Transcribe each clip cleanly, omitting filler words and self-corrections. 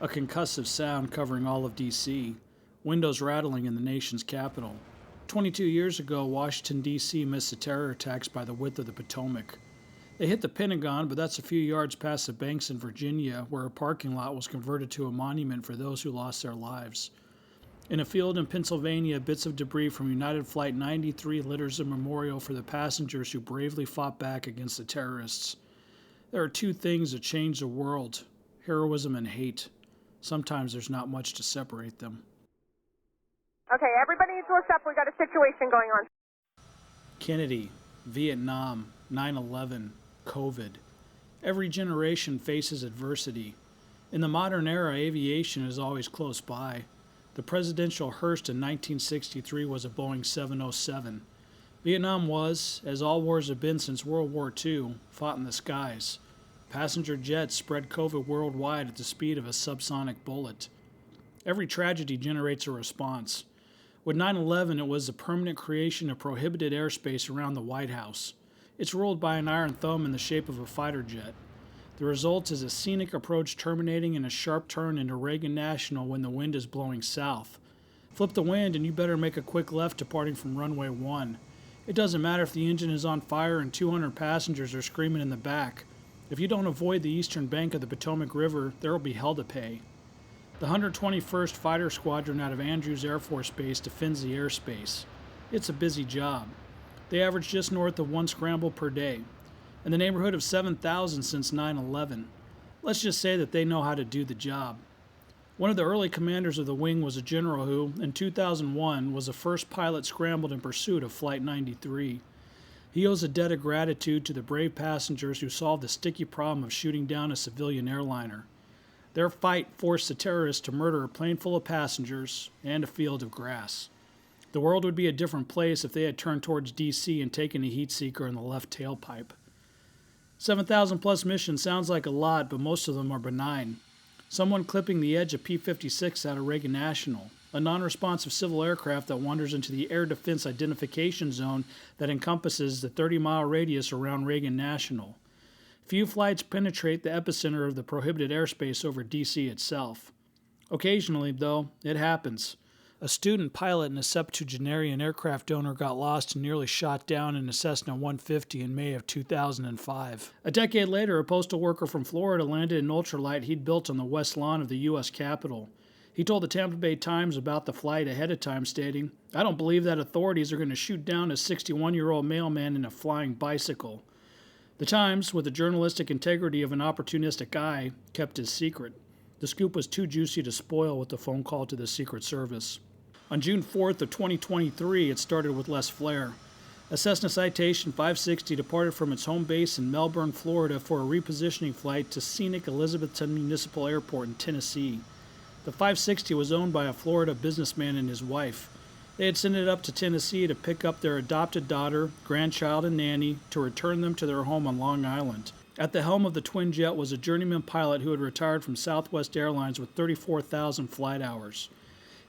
a concussive sound covering all of D.C., windows rattling in the nation's capital. 22 years ago, Washington, D.C. missed the terror attacks by the width of the Potomac. They hit the Pentagon, but that's a few yards past the banks in Virginia, where a parking lot was converted to a monument for those who lost their lives. In a field in Pennsylvania, bits of debris from United Flight 93 litters a memorial for the passengers who bravely fought back against the terrorists. There are two things that change the world: heroism and hate. Sometimes there's not much to separate them. Okay, everybody needs to look up. We've got a situation going on. Kennedy, Vietnam, 9/11, COVID. Every generation faces adversity. In the modern era, aviation is always close by. The presidential hearse in 1963 was a Boeing 707. Vietnam was, as all wars have been since World War II, fought in the skies. Passenger jets spread COVID worldwide at the speed of a subsonic bullet. Every tragedy generates a response. With 9/11, it was the permanent creation of prohibited airspace around the White House. It's ruled by an iron thumb in the shape of a fighter jet. The result is a scenic approach terminating in a sharp turn into Reagan National when the wind is blowing south. Flip the wind and you better make a quick left departing from runway 1. It doesn't matter if the engine is on fire and 200 passengers are screaming in the back. If you don't avoid the eastern bank of the Potomac River, there will be hell to pay. The 121st Fighter Squadron out of Andrews Air Force Base defends the airspace. It's a busy job. They average just north of 1 scramble per day, in the neighborhood of 7,000 since 9/11. Let's just say that they know how to do the job. One of the early commanders of the wing was a general who, in 2001, was the first pilot scrambled in pursuit of Flight 93. He owes a debt of gratitude to the brave passengers who solved the sticky problem of shooting down a civilian airliner. Their fight forced the terrorists to murder a plane full of passengers and a field of grass. The world would be a different place if they had turned towards D.C. and taken a heat seeker in the left tailpipe. 7,000 plus missions sounds like a lot, but most of them are benign. Someone clipping the edge of P-56 out of Reagan National, a non-responsive civil aircraft that wanders into the Air Defense Identification Zone that encompasses the 30-mile radius around Reagan National. Few flights penetrate the epicenter of the prohibited airspace over D.C. itself. Occasionally, though, it happens. A student pilot and a septuagenarian aircraft owner got lost and nearly shot down in a Cessna 150 in May of 2005. A decade later, a postal worker from Florida landed an ultralight he'd built on the west lawn of the U.S. Capitol. He told the Tampa Bay Times about the flight ahead of time, stating, "I don't believe that authorities are going to shoot down a 61-year-old mailman in a flying bicycle." The Times, with the journalistic integrity of an opportunistic eye, kept his secret. The scoop was too juicy to spoil with the phone call to the Secret Service. On June 4th of 2023, it started with less flair. A Cessna Citation 560 departed from its home base in Melbourne, Florida for a repositioning flight to scenic Elizabethton Municipal Airport in Tennessee. The 560 was owned by a Florida businessman and his wife. They had sent it up to Tennessee to pick up their adopted daughter, grandchild, and nanny to return them to their home on Long Island. At the helm of the twin jet was a journeyman pilot who had retired from Southwest Airlines with 34,000 flight hours.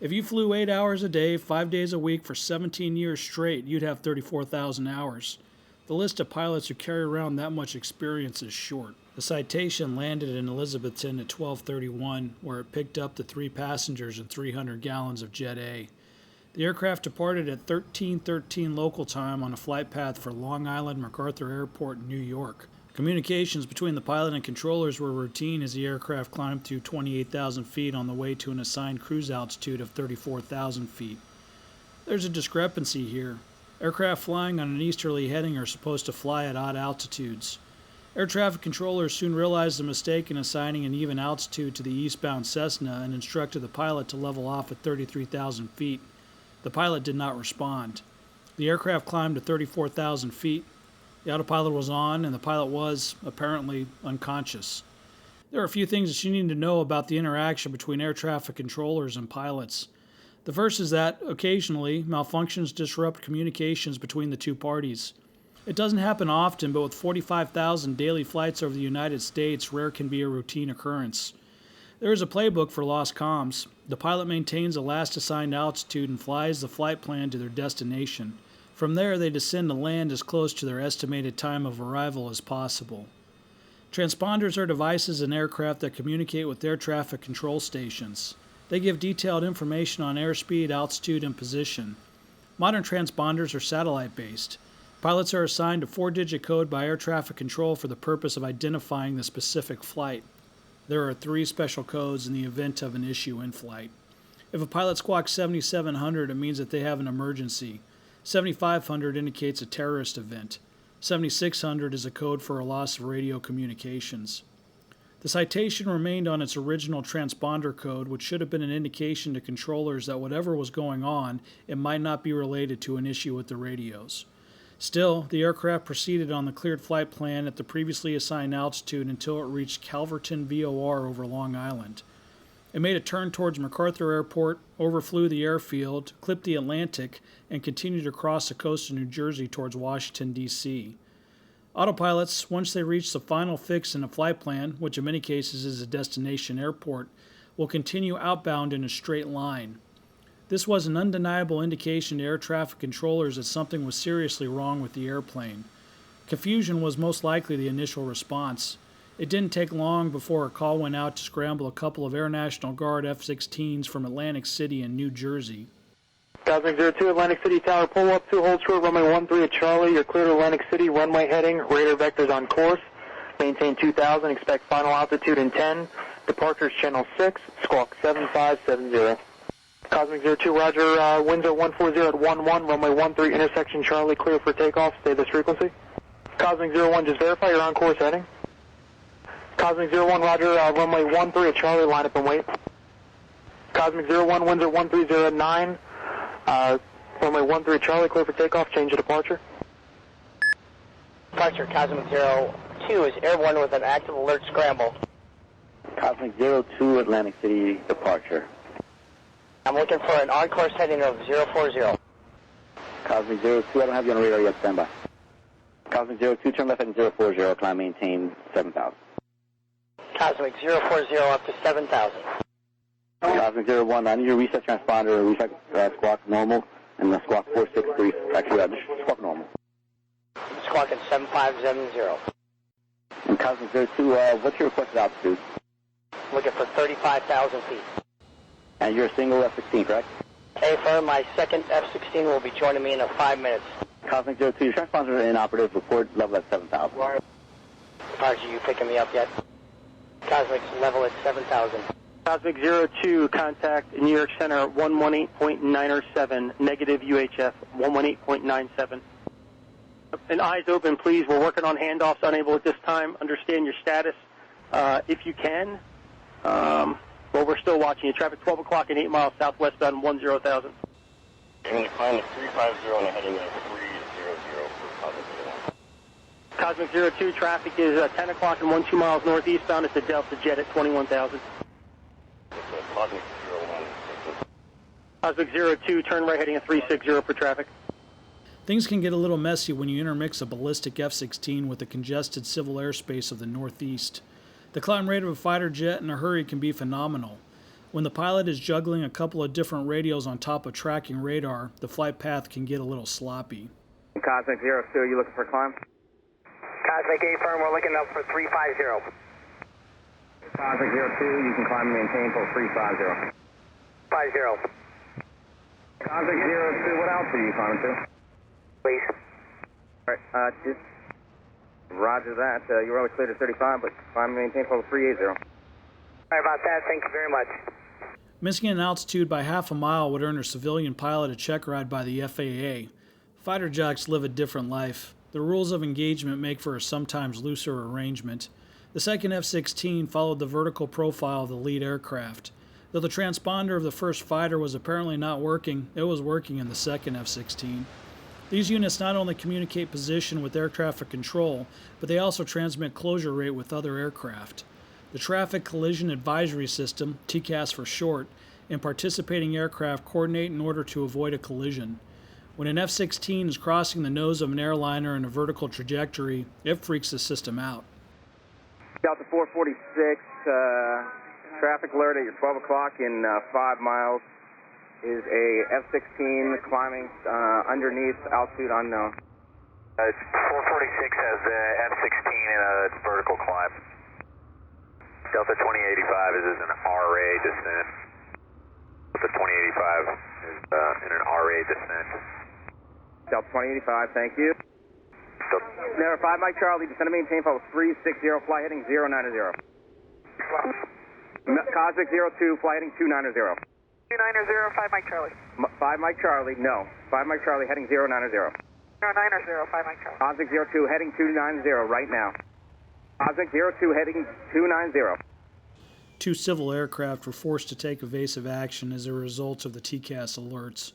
If you flew 8 hours a day, 5 days a week for 17 years straight, you'd have 34,000 hours. The list of pilots who carry around that much experience is short. The Citation landed in Elizabethton at 12:31, where it picked up the 3 passengers and 300 gallons of Jet A. The aircraft departed at 13:13 local time on a flight path for Long Island MacArthur Airport in New York. Communications between the pilot and controllers were routine as the aircraft climbed to 28,000 feet on the way to an assigned cruise altitude of 34,000 feet. There's a discrepancy here. Aircraft flying on an easterly heading are supposed to fly at odd altitudes. Air traffic controllers soon realized the mistake in assigning an even altitude to the eastbound Cessna and instructed the pilot to level off at 33,000 feet. The pilot did not respond. The aircraft climbed to 34,000 feet. The autopilot was on, and the pilot was, apparently, unconscious. There are a few things that you need to know about the interaction between air traffic controllers and pilots. The first is that, occasionally, malfunctions disrupt communications between the two parties. It doesn't happen often, but with 45,000 daily flights over the United States, rare can be a routine occurrence. There is a playbook for lost comms. The pilot maintains a last assigned altitude and flies the flight plan to their destination. From there, they descend to land as close to their estimated time of arrival as possible. Transponders are devices in aircraft that communicate with air traffic control stations. They give detailed information on airspeed, altitude, and position. Modern transponders are satellite-based. Pilots are assigned a 4-digit code by air traffic control for the purpose of identifying the specific flight. There are 3 special codes in the event of an issue in flight. If a pilot squawks 7700, it means that they have an emergency. 7500 indicates a terrorist event. 7600 is a code for a loss of radio communications. The citation remained on its original transponder code, which should have been an indication to controllers that whatever was going on, it might not be related to an issue with the radios. Still, the aircraft proceeded on the cleared flight plan at the previously assigned altitude until it reached Calverton VOR over Long Island. It made a turn towards MacArthur Airport, overflew the airfield, clipped the Atlantic, and continued across the coast of New Jersey towards Washington, D.C. Autopilots, once they reach the final fix in a flight plan, which in many cases is a destination airport, will continue outbound in a straight line. This was an undeniable indication to air traffic controllers that something was seriously wrong with the airplane. Confusion was most likely the initial response. It didn't take long before a call went out to scramble a couple of Air National Guard F-16s from Atlantic City and New Jersey. Cosmic 02, Atlantic City Tower, pull up, 2 hold short, runway 13 at Charlie. You're clear to Atlantic City, runway heading, radar vectors on course. Maintain 2000, expect final altitude in 10. Departures channel 6, squawk 7570. Cosmic 02, roger, winds are 140 at 11, runway 13, intersection Charlie, clear for takeoff, stay this frequency. Cosmic 01, just verify you're on course heading. Cosmic 01, roger, runway 13 at Charlie, line up and wait. Cosmic 01, winds are 130 at 9, runway 13 at Charlie, clear for takeoff, change of departure. Departure, Cosmic 02 is airborne with an active alert scramble. Cosmic 02, Atlantic City, departure. I'm looking for an on-course heading of 040. Cosmic 02, I don't have you on radar yet, stand by. Cosmic 02, turn left heading 040, climb maintain 7000. Cosmic 040 up to 7000. Cosmic 01, I need you to reset transponder, reset squawk normal, and the squawk 463, actually, just squawk normal. Squawking 7570. And Cosmic 02, what's your requested altitude? Looking for 35,000 feet. And you're a single F-16, correct? Hey, firm, my second F-16 will be joining me in 5 minutes. Cosmic 02, your transponder is inoperative, report level at 7,000. Departure, you picking me up yet? Cosmic's level at 7,000. Cosmic 02, contact New York Center 118.907, negative UHF 118.97. And eyes open, please. We're working on handoffs, unable at this time. Understand your status. If you can, well, we're still watching you. Traffic 12 o'clock and 8 miles southwestbound 10,000. I'm going to climb at 350 and heading at 300 for Cosmic 02. Cosmic 02, traffic is 10 o'clock and 12 miles northeastbound. It's a Delta Jet at 21,000. Cosmic 01. Cosmic 02, turn right heading at 360 for traffic. Things can get a little messy when you intermix a ballistic F-16 with the congested civil airspace of the Northeast. The climb rate of a fighter jet in a hurry can be phenomenal. When the pilot is juggling a couple of different radios on top of tracking radar, the flight path can get a little sloppy. Cosmic 02, you looking for a climb? Cosmic A firm, we're looking up for 350. Cosmic 02, you can climb and maintain till 350. 50. Cosmic 02, what altitude are you climbing to? Please. All right, just roger that. You're only cleared at 35, but climb and maintain till 380. Sorry about that. Thank you very much. Missing an altitude by half a mile would earn a civilian pilot a check ride by the FAA. Fighter jocks live a different life. The rules of engagement make for a sometimes looser arrangement. The second F-16 followed the vertical profile of the lead aircraft. Though the transponder of the first fighter was apparently not working, it was working in the second F-16. These units not only communicate position with air traffic control, but they also transmit closure rate with other aircraft. The Traffic Collision Advisory System, TCAS for short, and participating aircraft coordinate in order to avoid a collision. When an F-16 is crossing the nose of an airliner in a vertical trajectory, it freaks the system out. Delta 446, traffic alert at your 12 o'clock in 5 miles. Is a F-16 climbing underneath altitude unknown. 446 has the F-16 in a vertical climb. Delta 2085 is an RA descent. Delta 2085 is in an RA descent. Delta 2085, thank you. There, 5 Mike Charlie, descend and maintain level 360, fly heading 090. Cosmic 02, fly heading 290. 290, 5 Mike Charlie. 5 Mike Charlie, no. 5 Mike Charlie, heading 090. 090, 5 Mike Charlie. Cosmic 02, heading 290 right now. Cosmic 02, heading 290. Two civil aircraft were forced to take evasive action as a result of the TCAS alerts.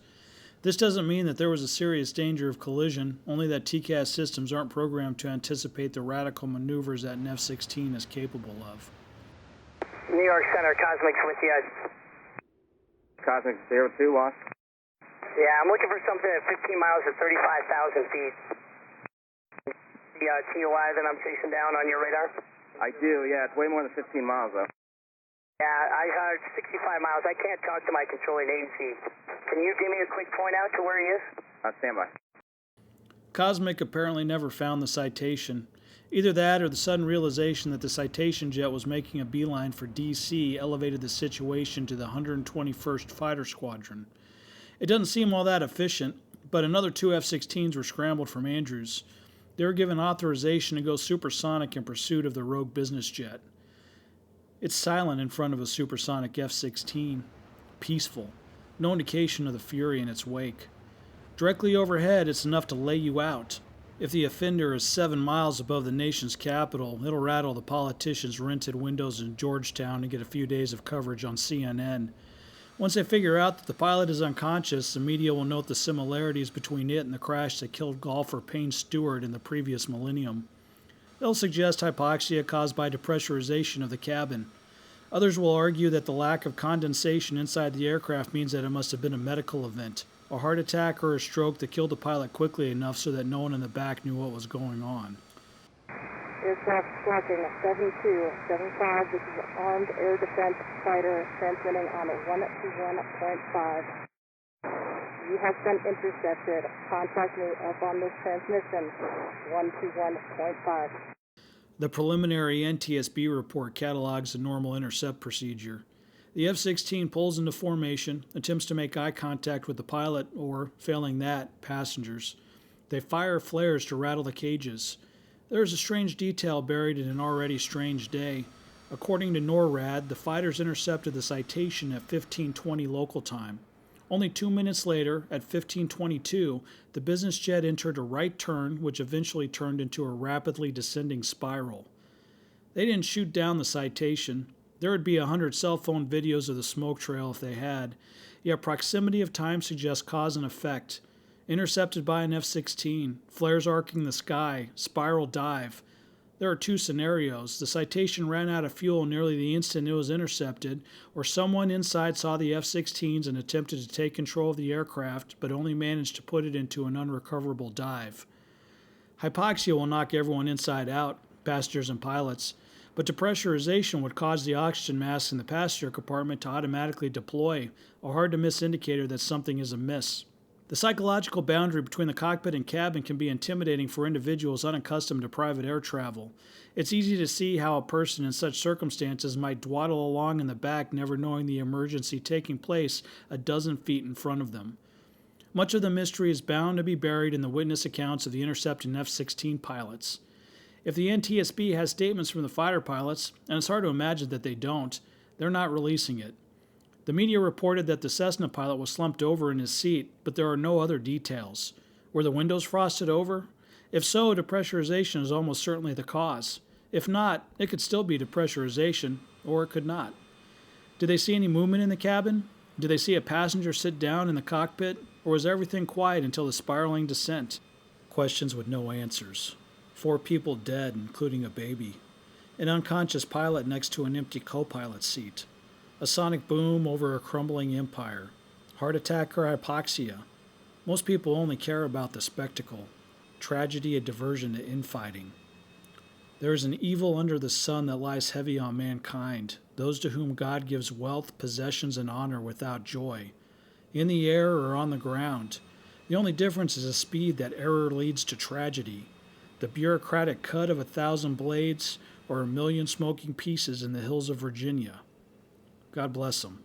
This doesn't mean that there was a serious danger of collision, only that TCAS systems aren't programmed to anticipate the radical maneuvers that an F-16 is capable of. New York Center, Cosmic's with you. Cosmic 02, lost. Yeah, I'm looking for something at 15 miles at 35,000 feet. The TOI that I'm chasing down on your radar? I do, yeah, it's way more than 15 miles, though. Yeah, I heard 65 miles. I can't talk to my controlling agency. Can you give me a quick point out to where he is? Stand by. Cosmic apparently never found the Citation. Either that or the sudden realization that the Citation jet was making a beeline for D.C. elevated the situation to the 121st Fighter Squadron. It doesn't seem all that efficient, but another 2 F-16s were scrambled from Andrews. They were given authorization to go supersonic in pursuit of the rogue business jet. It's silent in front of a supersonic F-16, peaceful, no indication of the fury in its wake. Directly overhead, it's enough to lay you out. If the offender is 7 miles above the nation's capital, it'll rattle the politicians' rented windows in Georgetown and get a few days of coverage on CNN. Once they figure out that the pilot is unconscious, the media will note the similarities between it and the crash that killed golfer Payne Stewart in the previous millennium. They'll suggest hypoxia caused by depressurization of the cabin. Others will argue that the lack of condensation inside the aircraft means that it must have been a medical event, a heart attack or a stroke that killed the pilot quickly enough so that no one in the back knew what was going on. Aircraft tracking 7275. This is an armed air defense fighter transmitting on 121.5. You have been intercepted. Contact me up on this transmission, 121.5. The preliminary NTSB report catalogs the normal intercept procedure. The F-16 pulls into formation, attempts to make eye contact with the pilot or, failing that, passengers. They fire flares to rattle the cages. There is a strange detail buried in an already strange day. According to NORAD, the fighters intercepted the Citation at 15:20 local time. Only 2 minutes later, at 15:22, the business jet entered a right turn, which eventually turned into a rapidly descending spiral. They didn't shoot down the Citation. There would be 100 cell phone videos of the smoke trail if they had. Yet proximity of time suggests cause and effect. Intercepted by an F-16, flares arcing the sky, spiral dive. There are two scenarios. The Citation ran out of fuel nearly the instant it was intercepted, or someone inside saw the F-16s and attempted to take control of the aircraft, but only managed to put it into an unrecoverable dive. Hypoxia will knock everyone inside out, passengers and pilots, but depressurization would cause the oxygen mask in the passenger compartment to automatically deploy, a hard-to-miss indicator that something is amiss. The psychological boundary between the cockpit and cabin can be intimidating for individuals unaccustomed to private air travel. It's easy to see how a person in such circumstances might dawdle along in the back, never knowing the emergency taking place a dozen feet in front of them. Much of the mystery is bound to be buried in the witness accounts of the intercepting F-16 pilots. If the NTSB has statements from the fighter pilots, and it's hard to imagine that they don't, they're not releasing it. The media reported that the Cessna pilot was slumped over in his seat, but there are no other details. Were the windows frosted over? If so, depressurization is almost certainly the cause. If not, it could still be depressurization, or it could not. Did they see any movement in the cabin? Did they see a passenger sit down in the cockpit? Or was everything quiet until the spiraling descent? Questions with no answers. 4 people dead, including a baby. An unconscious pilot next to an empty co-pilot seat. A sonic boom over a crumbling empire. Heart attack or hypoxia. Most people only care about the spectacle. Tragedy a diversion to infighting. There is an evil under the sun that lies heavy on mankind, those to whom God gives wealth, possessions, and honor without joy. In the air or on the ground. The only difference is the speed that error leads to tragedy. The bureaucratic cut of 1,000 blades or 1,000,000 smoking pieces in the hills of Virginia. God bless them.